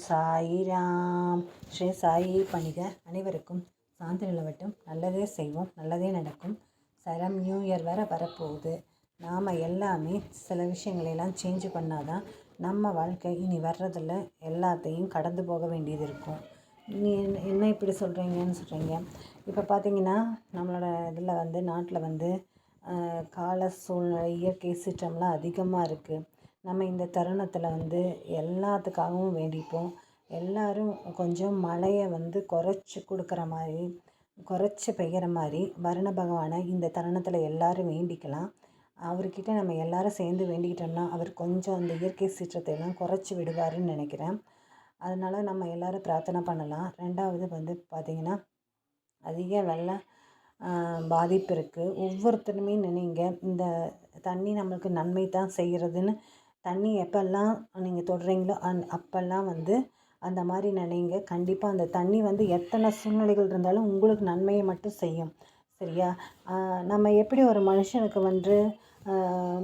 சாயிராம். ஸ்ரீ சாயி பணிக. அனைவருக்கும் சாந்தி நிலவட்டும். நல்லதே செய்வோம், நல்லதே நடக்கும். சரம் நியூ இயர் வேறு வரப்போகுது. நாம் எல்லாமே சில விஷயங்களெல்லாம் சேஞ்சு பண்ணாதான் நம்ம வாழ்க்கை இனி வர்றதில் எல்லாத்தையும் கடந்து போக வேண்டியது இருக்கும். நீ என்ன இப்படி சொல்கிறீங்கன்னு சொல்கிறீங்க. இப்போ பார்த்திங்கன்னா நம்மளோட இதில் நாட்டில் கால சூழ்நிலை இயற்கை சீற்றம்லாம் அதிகமாக இருக்குது. நம்ம இந்த தருணத்தில் எல்லாத்துக்காகவும் வேண்டிப்போம். எல்லோரும் கொஞ்சம் மழையை குறைச்சி கொடுக்குற மாதிரி, குறைச்சி பெய்கிற மாதிரி வருண பகவானை இந்த தருணத்தில் எல்லோரும் வேண்டிக்கலாம். அவர்கிட்ட நம்ம எல்லோரும் சேர்ந்து வேண்டிக்கிட்டோம்னா அவர் கொஞ்சம் அந்த இயற்கை சீற்றத்தை எல்லாம் குறைச்சி விடுவாருன்னு நினைக்கிறேன். அதனால் நம்ம எல்லோரும் பிரார்த்தனை பண்ணலாம். ரெண்டாவது பார்த்திங்கன்னா அதிக வெள்ளம் பாதிப்பு இருக்குது. ஒவ்வொருத்தருமே நினைங்க, இந்த தண்ணி நம்மளுக்கு நன்மை தான் செய்கிறதுன்னு தண்ணி எப்போல்லாம் நீங்கள் தொடுறீங்களோ அப்போல்லாம் அந்த மாதிரி நினைங்க. கண்டிப்பாக அந்த தண்ணி எத்தனை சூழ்நிலைகள் இருந்தாலும் உங்களுக்கு நன்மையை மட்டும் செய்யும். சரியா? நம்ம எப்படி ஒரு மனுஷனுக்கு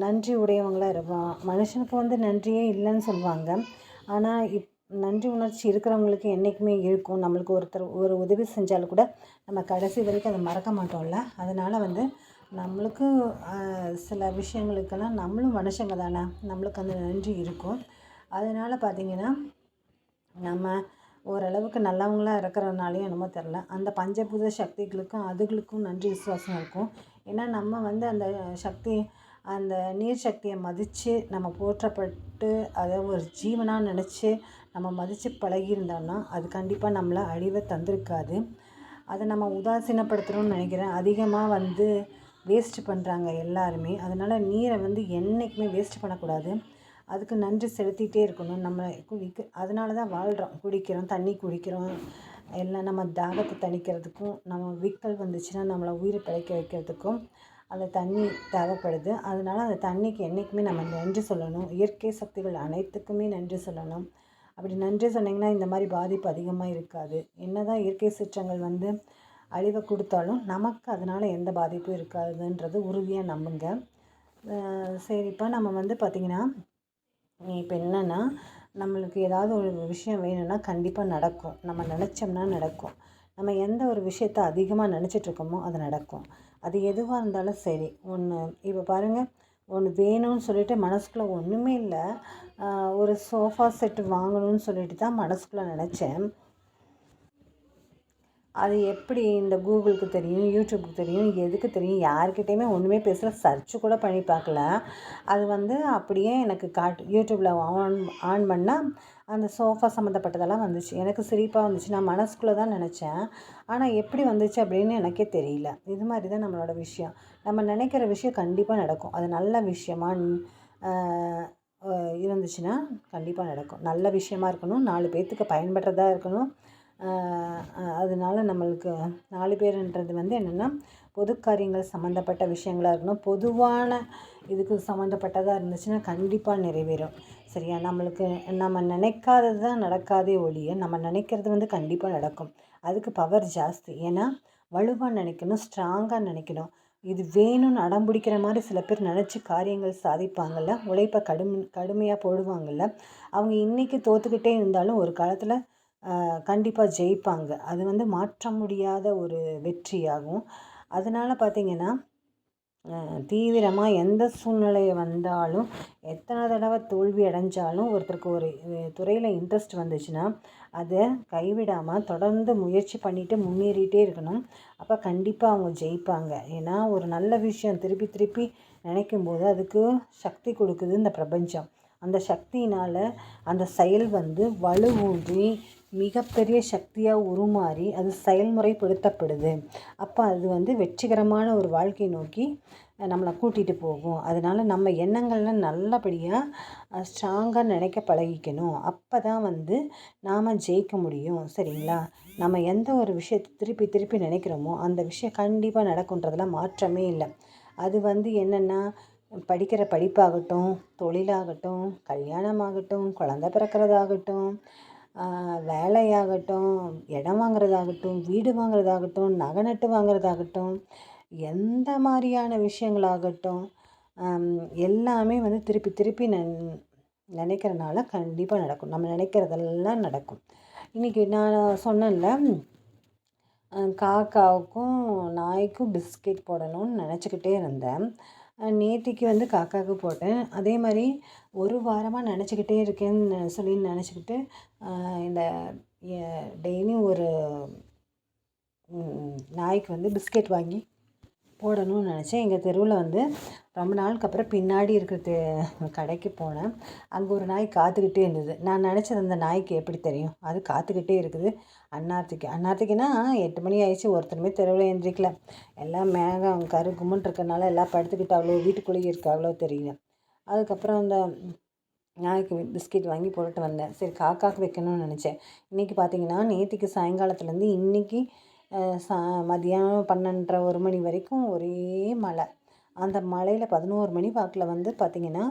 நன்றி உடையவங்களாக இருப்போம். மனுஷனுக்கு நன்றியே இல்லைன்னு சொல்லுவாங்க. ஆனால் நன்றி உணர்ச்சி இருக்கிறவங்களுக்கு என்றைக்குமே இருக்கும். நம்மளுக்கு ஒரு உதவி செஞ்சாலும் கூட நம்ம கடைசி வரைக்கும் அதை மறக்க மாட்டோம்ல. அதனால் நம்மளுக்கு சில விஷயங்களுக்கெல்லாம் நம்மளும் மனுஷங்க தானே, நம்மளுக்கு அந்த நன்றி இருக்கும். அதனால் பார்த்திங்கன்னா நம்ம ஓரளவுக்கு நல்லவங்களாக இருக்கிறதுனாலையும் என்னமோ தெரில, அந்த பஞ்சபூத சக்திகளுக்கும் அதுகளுக்கும் நன்றி விசுவாசம் இருக்கும். ஏன்னா நம்ம அந்த சக்தி, அந்த நீர் சக்தியை மதித்து நம்ம போற்றப்பட்டு அதை ஒரு ஜீவனாக நினச்சி நம்ம மதித்து பழகியிருந்தோம்னா அது கண்டிப்பாக நம்மளை அழிவை தந்திருக்காது. அதை நம்ம உதாசீனப்படுத்துகிறோம்னு நினைக்கிறேன். அதிகமாக வேஸ்ட்டு பண்ணுறாங்க எல்லாருமே. அதனால் நீரை என்றைக்குமே வேஸ்ட் பண்ணக்கூடாது. அதுக்கு நன்றி செலுத்திகிட்டே இருக்கணும். நம்ம அதனால தான் வாழ்கிறோம், குடிக்கிறோம், தண்ணி குடிக்கிறோம். எல்லாம் நம்ம தாகத்தை தணிக்கிறதுக்கும், நம்ம விக்கல் வந்துச்சுன்னா நம்மளை உயிரை பிழைக்க வைக்கிறதுக்கும் அந்த தண்ணி தேவைப்படுது. அதனால் அந்த தண்ணிக்கு என்றைக்குமே நம்ம நன்றி சொல்லணும். இயற்கை சக்திகள் அனைத்துக்குமே நன்றி சொல்லணும். அப்படி நன்றி சொன்னிங்கன்னா இந்த மாதிரி பாதிப்பு அதிகமாக இருக்காது. என்ன தான் இயற்கை சீற்றங்கள் அழிவை கொடுத்தாலும் நமக்கு அதனால் எந்த பாதிப்பும் இருக்காதுன்றது உறுதியாக நம்புங்க. சரிப்பா, நம்ம பார்த்திங்கன்னா இப்போ என்னென்னா, நம்மளுக்கு ஏதாவது ஒரு விஷயம் வேணும்னா கண்டிப்பாக நடக்கும். நம்ம நினச்சோம்னா நடக்கும். நம்ம எந்த ஒரு விஷயத்தை அதிகமாக நினச்சிட்ருக்கோமோ அது நடக்கும். அது எதுவாக இருந்தாலும் சரி. இப்போ பாருங்கள், ஒன்று வேணும்னு சொல்லிட்டு மனசுக்குள்ளே ஒன்றுமே இல்லை, ஒரு சோஃபா செட்டு வாங்கணும்னு சொல்லிட்டு தான் மனசுக்குள்ளே நினச்சேன். அது எப்படி இந்த கூகுளுக்கு தெரியும், யூடியூப்புக்கு தெரியும், எதுக்கு தெரியும்? யாருக்கிட்டேயுமே ஒன்றுமே பேசல, சர்ச்சு கூட பண்ணி பார்க்கல. அது அப்படியே எனக்கு யூடியூப்பில் ஆன் பண்ணால் அந்த சோஃபா சம்மந்தப்பட்டதெல்லாம் வந்துச்சு. எனக்கு சிரிப்பாக வந்துச்சு. நான் மனசுக்குள்ளே தான் நினச்சேன். ஆனால் எப்படி வந்துச்சு அப்படின்னு எனக்கே தெரியல. இது மாதிரி தான் நம்மளோட விஷயம். நம்ம நினைக்கிற விஷயம் கண்டிப்பாக நடக்கும். அது நல்ல விஷயமா இருந்துச்சுன்னா கண்டிப்பாக நடக்கும். நல்ல விஷயமா இருக்கணும், 4 பேர்த்துக்கு பயன்படுறதா இருக்கணும். அதனால நம்மளுக்கு 4 பேருன்றது என்னென்னா, பொது காரியங்கள் சம்மந்தப்பட்ட விஷயங்களாக இருக்கணும். பொதுவான இதுக்கு சம்மந்தப்பட்டதாக இருந்துச்சுன்னா கண்டிப்பாக நிறைவேறும். சரியா? நம்மளுக்கு நம்ம நினைக்காதது தான் நடக்காதே ஒழிய, நம்ம நினைக்கிறது கண்டிப்பாக நடக்கும். அதுக்கு பவர் ஜாஸ்தி. ஏன்னா வலுவாக நினைக்கணும், ஸ்ட்ராங்காக நினைக்கணும். இது வேணும்னு அடம் பிடிக்கிற மாதிரி சில பேர் நினச்சி காரியங்கள் சாதிப்பாங்கள்ல, உழைப்பை கடுமையாக போடுவாங்கள்ல, அவங்க இன்றைக்கி தோற்றுக்கிட்டே இருந்தாலும் ஒரு காலத்தில் கண்டிப்பாக ஜெயிப்பாங்க. அது மாற்ற முடியாத ஒரு வெற்றியாகும். அதனால் பார்த்திங்கன்னா தீவிரமாக எந்த சூழ்நிலை வந்தாலும், எத்தனை தடவை தோல்வி அடைஞ்சாலும், ஒருத்தருக்கு ஒரு துறையில் இன்ட்ரெஸ்ட் வந்துச்சுன்னா அதை கைவிடாமல் தொடர்ந்து முயற்சி பண்ணிவிட்டு முன்னேறிட்டே இருக்கணும். அப்போ கண்டிப்பாக அவங்க ஜெயிப்பாங்க. ஏன்னா ஒரு நல்ல விஷயம் திருப்பி திருப்பி நினைக்கும்போது அதுக்கு சக்தி கொடுக்குது இந்த பிரபஞ்சம். அந்த சக்தியினால் அந்த செயல் வலுவூன்றி மிகப்பெரிய சக்தியாக உருமாறி அது செயல்முறைப்படுத்தப்படுது. அப்போ அது வெற்றிகரமான ஒரு வாழ்க்கையை நோக்கி நம்மளை கூட்டிகிட்டு போகும். அதனால் நம்ம எண்ணங்கள்லாம் நல்லபடியாக ஸ்ட்ராங்காக நினைக்க பழகிக்கணும். அப்போ தான் நாம் ஜெயிக்க முடியும். சரிங்களா? நம்ம எந்த ஒரு விஷயத்தை திருப்பி திருப்பி நினைக்கிறோமோ அந்த விஷயம் கண்டிப்பாக நடக்குன்றதுல மாற்றமே இல்லை. அது என்னென்னா, படிக்கிற படிப்பாகட்டும், தொழிலாகட்டும், கல்யாணமாகட்டும், குழந்த பிறக்கிறதாகட்டும், வேலையாகட்டும், இடம் வாங்குறதாகட்டும், வீடு வாங்குறதாகட்டும், நகை நட்டு வாங்குறதாகட்டும், எந்த மாதிரியான விஷயங்களாகட்டும், எல்லாமே திருப்பி திருப்பி நினைக்கிறனால கண்டிப்பாக நடக்கும். நம்ம நினைக்கிறதெல்லாம் நடக்கும். இன்றைக்கி நான் சொன்னேன்ல, காக்காவுக்கும் நாய்க்கும் பிஸ்கெட் போடணும்னு நினச்சிக்கிட்டே இருந்தேன். நேத்திக்கு வந்து காக்காவுக்கு போட்டேன். அதே மாதிரி ஒரு வாரமாக நினச்சிக்கிட்டே இருக்கேன்னு சொல்லி நினச்சிக்கிட்டு இந்த டெய்லியும் ஒரு நாய்க்கு வந்து பிஸ்கெட் வாங்கி போடணும்னு நினச்சேன். எங்கள் தெருவில் வந்து ரொம்ப நாளுக்கு அப்புறம் பின்னாடி இருக்கிற கடைக்கு போனேன். அங்கே ஒரு நாய் காத்துக்கிட்டே இருந்தது. நான் நினச்சது அந்த நாய்க்கு எப்படி தெரியும், அது காத்துக்கிட்டே இருக்குது அந்நார்த்திக்குன்னா 8 மணி ஆயிடுச்சு, ஒருத்தருமே தெருவில் எழுந்திரிக்கல. எல்லாம் மேகம் கருகுமுன்னு இருக்கனால எல்லாம் படுத்துக்கிட்டு அவ்வளோ வீட்டுக்குள்ளேயே இருக்கு, அவ்வளோ தெரியல. அதுக்கப்புறம் அந்த நாய்க்கு பிஸ்கெட் வாங்கி போட்டுட்டு வந்தேன். சரி காக்காவுக்கு வைக்கணும்னு நினச்சேன். இன்றைக்கி பார்த்தீங்கன்னா நேற்றுக்கு சாயங்காலத்துலேருந்து இன்றைக்கி மதியானம் 12:30 1 மணி வரைக்கும் ஒரே மழை. அந்த மழையில் 11 மணி வாக்கில் வந்து பார்த்திங்கன்னா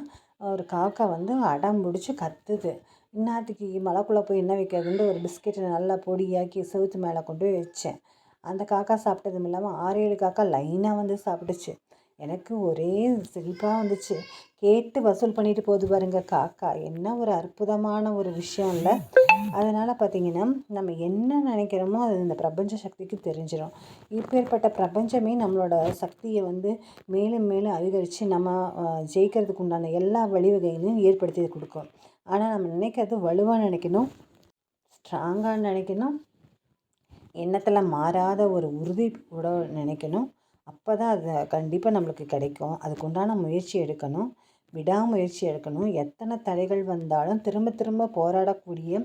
ஒரு காக்கா வந்து அடம் பிடிச்சி கத்துது. இந்நேரத்துக்கு மழைக்குள்ளே போய் என்ன வைக்கிறதுன்ட்டு ஒரு பிஸ்கெட்டை நல்லா பொடியாக்கி செவுத்து மேலே கொண்டு போய் வச்சேன். அந்த காக்கா சாப்பிட்டதும் இல்லாமல் 6 7 காக்கா லைனாக வந்து சாப்பிட்டுச்சு. எனக்கு ஒரே சிரிப்பாக வந்துச்சு. கேட்டு வசூல் பண்ணிட்டு போகுது பாருங்க காக்கா. என்ன ஒரு அற்புதமான ஒரு விஷயம் இல்லை? அதனால் பார்த்திங்கன்னா நம்ம என்ன நினைக்கிறோமோ அது இந்த பிரபஞ்ச சக்திக்கு தெரிஞ்சிடும். இப்பேற்பட்ட பிரபஞ்சமே நம்மளோட சக்தியை வந்து மேலும் மேலும் அதிகரித்து நம்ம ஜெயிக்கிறதுக்கு உண்டான எல்லா வழிவகைகளையும் ஏற்படுத்தி கொடுக்கும். ஆனால் நம்ம நினைக்கிறது வலுவாக நினைக்கணும், ஸ்ட்ராங்காக நினைக்கணும், எண்ணத்தில் மாறாத ஒரு உறுதியோட நினைக்கணும். அப்போ தான் அது கண்டிப்பாக நம்மளுக்கு கிடைக்கும். அதுக்குண்டான முயற்சி எடுக்கணும், விடாமுயற்சி எடுக்கணும். எத்தனை தடைகள் வந்தாலும் திரும்ப திரும்ப போராடக்கூடிய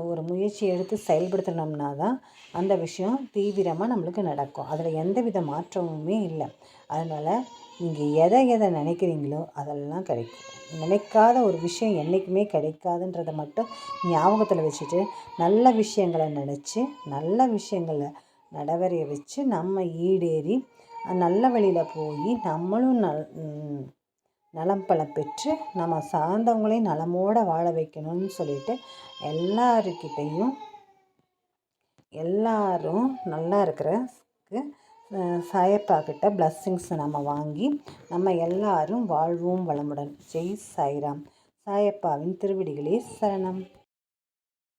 ஒரு முயற்சி எடுத்து செயல்படுத்தினோம்னா தான் அந்த விஷயம் தீவிரமாக நம்மளுக்கு நடக்கும். அதில் எந்த வித மாற்றமுமே இல்லை. அதனால் நீங்கள் எதை நினைக்கிறீங்களோ அதெல்லாம் கிடைக்கும். நினைக்காத ஒரு விஷயம் என்றைக்குமே கிடைக்காதுன்றதை மட்டும் ஞாபகத்தில் வச்சுட்டு நல்ல விஷயங்களை நினச்சி நல்ல விஷயங்களை நடவரைய வச்சு நம்ம ஈடேறி நல்ல வழியில் போய் நம்மளும் நலம் பல பெற்று நம்ம சார்ந்தவங்களையும் நலமோடு வாழ வைக்கணும்னு சொல்லிட்டு எல்லாரும் நல்லா இருக்கிறதுக்கு சாயப்பாக்கிட்ட பிளஸ்ஸிங்ஸ் நம்ம வாங்கி நம்ம எல்லாரும் வாழ்வோம் வளமுடன். ஜெய் சாய்ராம். சாயப்பாவின் திருவடிகளே சரணம்.